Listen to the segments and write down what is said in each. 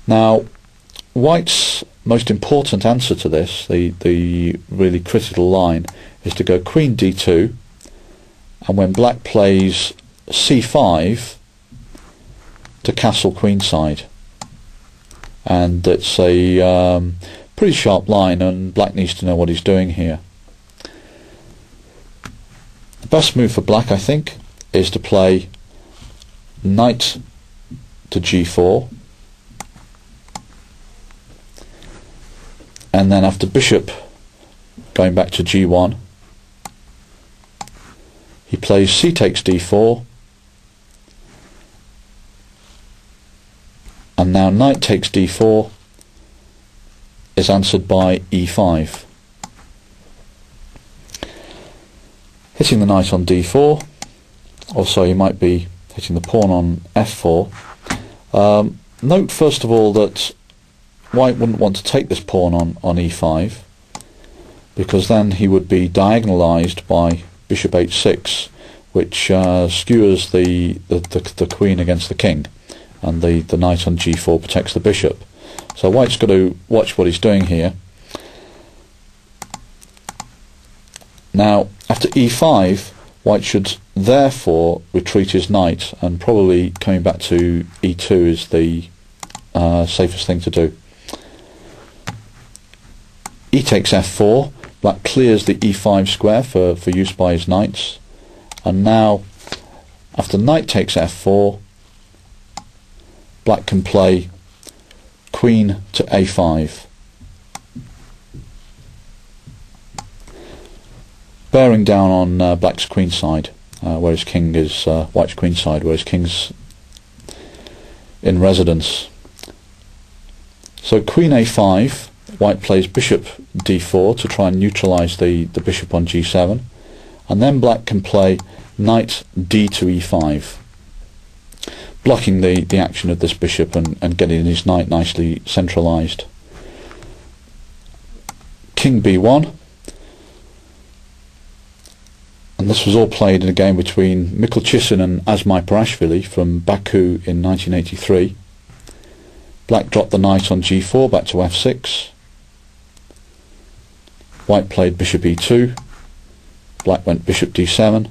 Now, white's most important answer to this, the really critical line, is to go queen d2, and when black plays c5 to castle queenside. And it's a pretty sharp line, and black needs to know what he's doing here. The best move for black, I think, is to play knight to g4, and then after bishop going back to g1, he plays c takes d4, and now knight takes d4 is answered by e5. Hitting the knight on d4, also he might be hitting the pawn on f4. Note first of all that white wouldn't want to take this pawn on e5, because then he would be diagonalized by bishop h6, which skewers the queen against the king, and the knight on g4 protects the bishop. So white's got to watch what he's doing here. Now, after e5, white should therefore retreat his knight, and probably coming back to e2 is the safest thing to do. E takes f4, black clears the e5 square for use by his knights, and now after knight takes f4, black can play queen to a5, bearing down on black's queen side, whereas king is white's queen side, whereas king's in residence. So queen a5, white plays bishop d4 to try and neutralize the bishop on g7, and then black can play knight d to e5, blocking the action of this bishop and getting his knight nicely centralized. King b1, and this was all played in a game between Mikhail Chisin and Asmai Parashvili from Baku in 1983. Black dropped the knight on g4 back to f6. White played bishop e2. Black went bishop d7,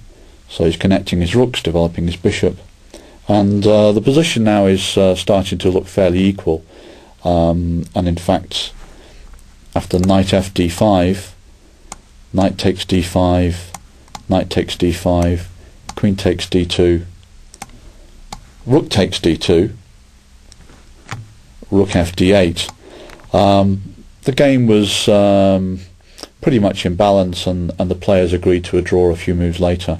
so he's connecting his rooks, developing his bishop, and the position now is starting to look fairly equal, and in fact after knight f d5, knight takes d5, knight takes d5, queen takes d2, rook takes d2, rook f d8. The game was pretty much in balance, and the players agreed to a draw a few moves later.